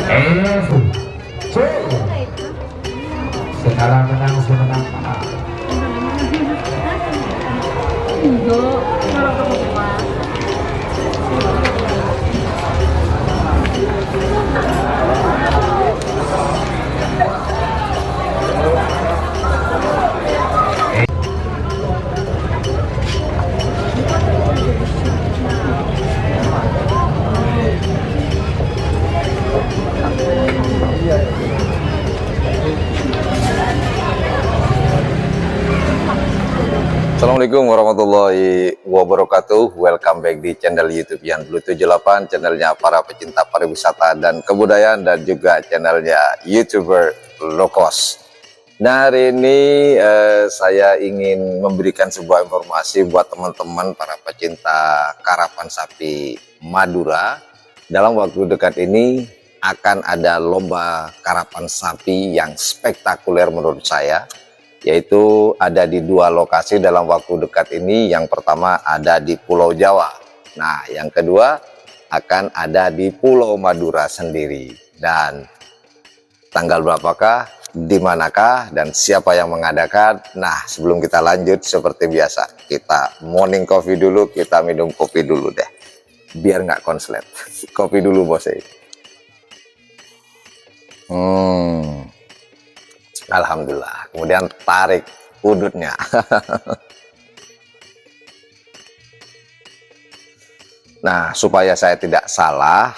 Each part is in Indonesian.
Sekarang menang semenang kalah. Assalamualaikum warahmatullahi wabarakatuh. Welcome back di channel YouTube Yan Blue 78, channelnya para pecinta pariwisata dan kebudayaan, dan juga channelnya YouTuber low cost. Nah, hari ini saya ingin memberikan sebuah informasi buat teman-teman para pecinta karapan sapi Madura. Dalam waktu dekat ini akan ada lomba karapan sapi yang spektakuler menurut saya, yaitu ada di dua lokasi dalam waktu dekat ini. Yang pertama ada di Pulau Jawa, nah yang kedua akan ada di Pulau Madura sendiri. Dan tanggal berapakah, di manakah, dan siapa yang mengadakan? Nah, sebelum kita lanjut, seperti biasa kita morning coffee dulu, kita minum kopi dulu deh biar nggak konslet. Kopi dulu bos. Alhamdulillah. Kemudian tarik udutnya. Nah, supaya saya tidak salah,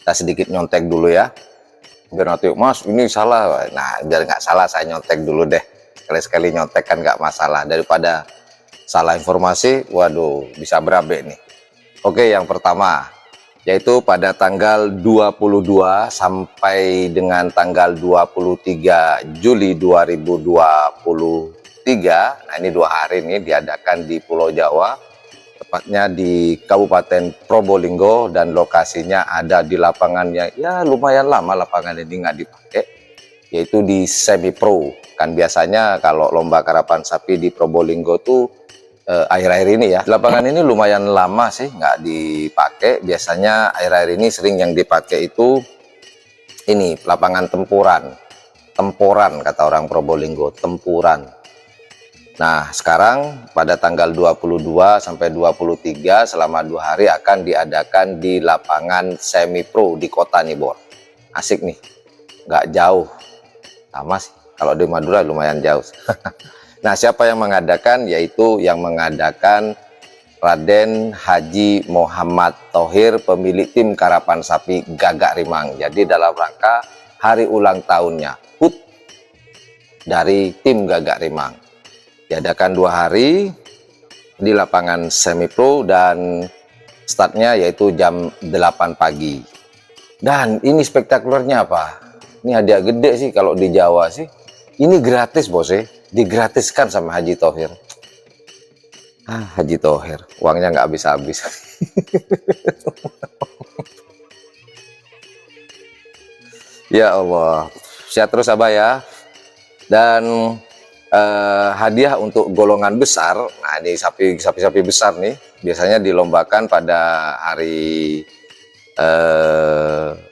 kita sedikit nyontek dulu ya. Biar nanti, Mas ini salah. Nah, biar nggak salah saya nyontek dulu deh. Sekali-sekali nyontek kan nggak masalah. Daripada salah informasi, waduh bisa berabe nih. Oke, yang pertama, yaitu pada tanggal 22 sampai dengan tanggal 23 Juli 2023. Nah, ini 2 hari ini diadakan di Pulau Jawa, tepatnya di Kabupaten Probolinggo, dan lokasinya ada di lapangannya ya lumayan lama lapangan ini nggak dipakai, yaitu di Semi Pro. Kan biasanya kalau lomba karapan sapi di Probolinggo tuh akhir-akhir ini ya, lapangan ini lumayan lama sih nggak dipakai. Biasanya akhir-akhir ini sering yang dipakai itu ini lapangan tempuran kata orang Probolinggo, tempuran. Nah, sekarang pada tanggal 22 sampai 23 selama 2 hari akan diadakan di lapangan Semi Pro di Kota Nibor. Asik nih, nggak jauh, sama sih kalau di Madura lumayan jauh. Nah, siapa yang mengadakan? Yaitu yang mengadakan Raden Haji Muhammad Thohir, pemilik tim karapan sapi Gagak Rimang. Jadi dalam rangka hari ulang tahunnya HUT dari tim Gagak Rimang. Diadakan 2 hari di lapangan Semi Pro, dan startnya yaitu jam 8 pagi. Dan ini spektakulernya apa? Ini hadiah gede sih kalau di Jawa sih. Ini gratis bos ya. Digratiskan sama Haji Thohir. Haji Thohir, uangnya nggak habis-habis. Ya Allah, sehat terus Abah ya. Dan hadiah untuk golongan besar. Nah, ini sapi-sapi besar nih, biasanya dilombakan pada hari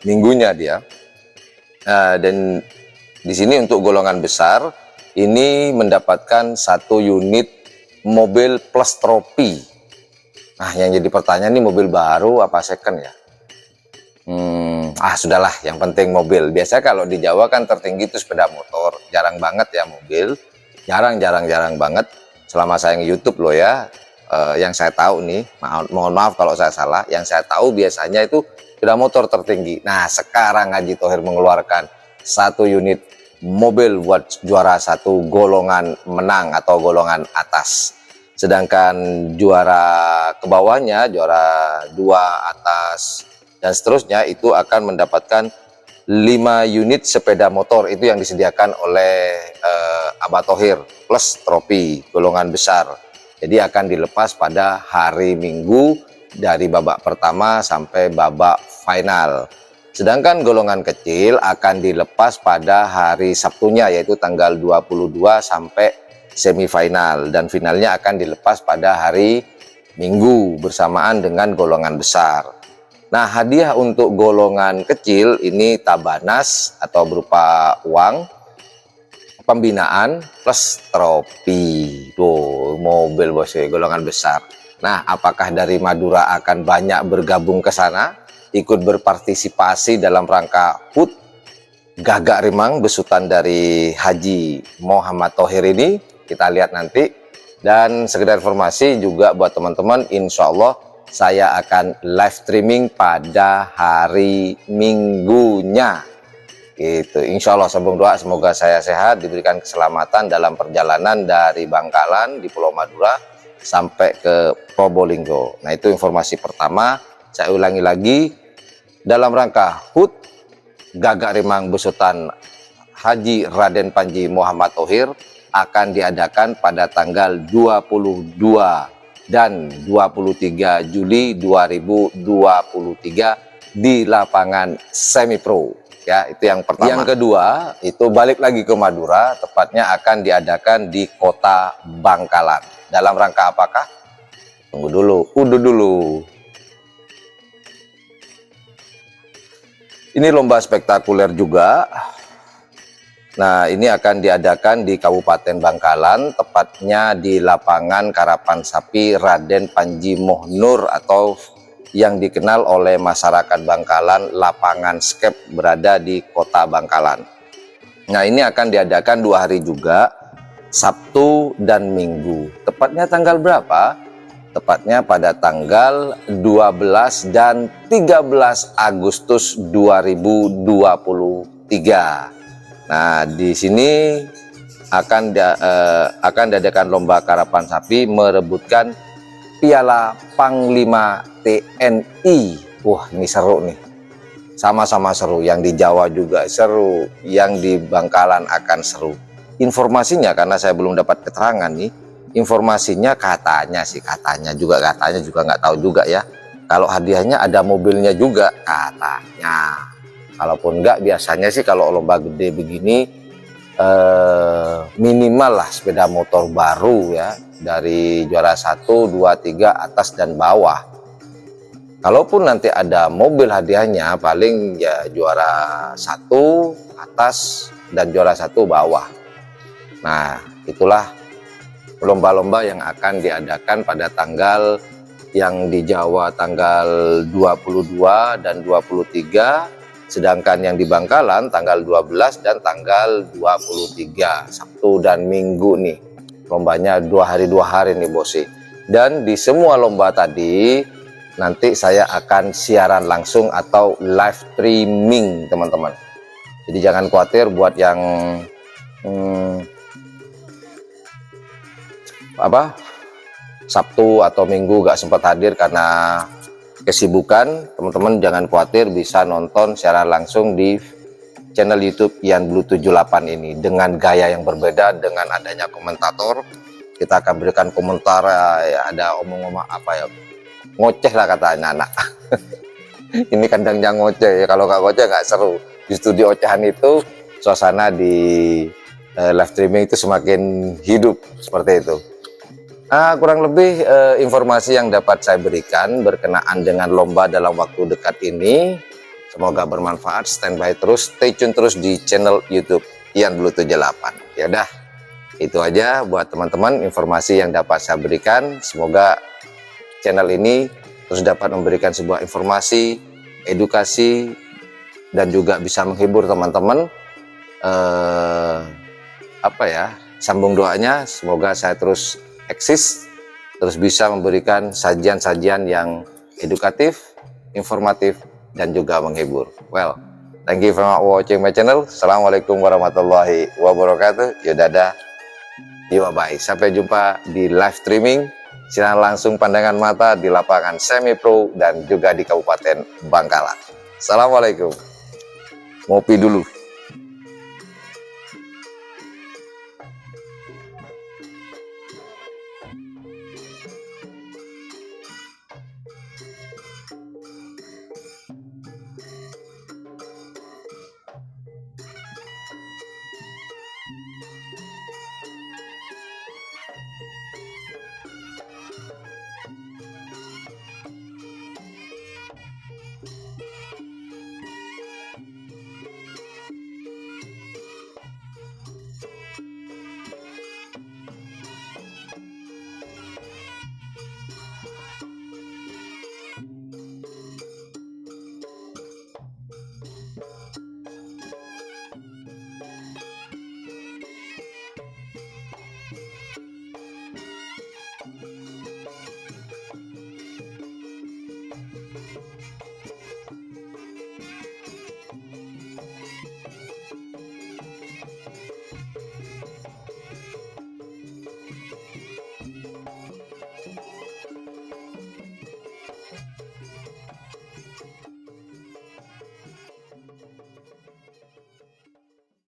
minggunya dia. Dan di sini untuk golongan besar ini mendapatkan 1 unit mobil plus tropi. Nah, yang jadi pertanyaan, ini mobil baru apa second ya? Sudahlah, yang penting mobil. Biasanya kalau di Jawa kan tertinggi itu sepeda motor, jarang banget ya mobil, jarang banget. Selama saya nge-YouTube loh ya, yang saya tahu nih, mohon maaf kalau saya salah, yang saya tahu biasanya itu sepeda motor tertinggi. Nah, sekarang Haji Thohir mengeluarkan 1 unit mobil buat juara 1 golongan menang atau golongan atas. Sedangkan juara ke bawahnya, juara 2 atas dan seterusnya, itu akan mendapatkan 5 unit sepeda motor. Itu yang disediakan oleh Abah Thohir plus tropi golongan besar. Jadi akan dilepas pada hari Minggu dari babak pertama sampai babak final. Sedangkan golongan kecil akan dilepas pada hari Sabtunya, yaitu tanggal 22 sampai semifinal, dan finalnya akan dilepas pada hari Minggu bersamaan dengan golongan besar. Nah, hadiah untuk golongan kecil ini tabanas atau berupa uang, pembinaan plus trofi. Tuh, mobil bos, golongan besar. Nah, apakah dari Madura akan banyak bergabung ke sana, ikut berpartisipasi dalam rangka HUT Gagak Rimang besutan dari Haji Muhammad Thohir ini? Kita lihat nanti. Dan sekedar informasi juga buat teman-teman, insya Allah saya akan live streaming pada hari Minggunya. Gitu. Insya Allah sambung doa semoga saya sehat, diberikan keselamatan dalam perjalanan dari Bangkalan di Pulau Madura sampai ke Probolinggo. Nah, itu informasi pertama. Saya ulangi lagi, dalam rangka HUT Gagak Rimang besutan Haji Raden Panji Muhammad Thohir akan diadakan pada tanggal 22 dan 23 Juli 2023 di lapangan semi pro. Ya, itu yang pertama. Yang kedua, itu balik lagi ke Madura, tepatnya akan diadakan di Kota Bangkalan. Dalam rangka apakah? Tunggu dulu, udah dulu. Ini lomba spektakuler juga. Nah, ini akan diadakan di Kabupaten Bangkalan, tepatnya di lapangan Karapan Sapi Raden Panji Mohnur atau yang dikenal oleh masyarakat Bangkalan lapangan skep, berada di Kota Bangkalan. Nah, ini akan diadakan 2 hari juga, Sabtu dan Minggu. Tepatnya tanggal berapa? Tepatnya pada tanggal 12 dan 13 Agustus 2023. Nah, di sini akan diadakan lomba karapan sapi merebutkan Piala Panglima TNI. Wah, ini seru nih. Sama-sama seru. Yang di Jawa juga seru, yang di Bangkalan akan seru. Informasinya, karena saya belum dapat keterangan nih, informasinya katanya juga nggak tahu juga ya. Kalau hadiahnya ada mobilnya juga katanya. Kalaupun enggak, biasanya sih kalau lomba gede begini minimal lah sepeda motor baru ya, dari juara 1, 2, 3 atas dan bawah. Kalaupun nanti ada mobil hadiahnya, paling ya juara 1 atas dan juara 1 bawah. Nah, itulah lomba-lomba yang akan diadakan pada tanggal yang di Jawa tanggal 22 dan 23, sedangkan yang di Bangkalan tanggal 12 dan tanggal 23, Sabtu dan Minggu nih. Lombanya 2 hari nih bosi. Dan di semua lomba tadi nanti saya akan siaran langsung atau live streaming teman-teman. Jadi jangan khawatir buat yang Sabtu atau Minggu gak sempat hadir karena kesibukan, teman-teman jangan khawatir, bisa nonton secara langsung di channel YouTube Ian Blue 78 ini dengan gaya yang berbeda, dengan adanya komentator. Kita akan berikan komentar ya, ada omong-omong apa ya, ngoceh lah kata anak-anak. Ini kandangnya ngoceh ya, kalau nggak ngoceh nggak seru. Di studio ocehan itu suasana di live streaming itu semakin hidup seperti itu. Kurang lebih informasi yang dapat saya berikan berkenaan dengan lomba dalam waktu dekat ini. Semoga bermanfaat. Standby terus, stay tune terus di channel YouTube Ian Blue 78. Ya udah, itu aja buat teman-teman informasi yang dapat saya berikan. Semoga channel ini terus dapat memberikan sebuah informasi, edukasi, dan juga bisa menghibur teman-teman. Sambung doanya, semoga saya terus eksis, terus bisa memberikan sajian-sajian yang edukatif, informatif, dan juga menghibur. Well, thank you for watching my channel. Assalamualaikum warahmatullahi wabarakatuh. Dadah, bye. Sampai jumpa di live streaming, siaran langsung pandangan mata di lapangan semi pro dan juga di Kabupaten Bangkalan. Assalamualaikum. Ngopi dulu.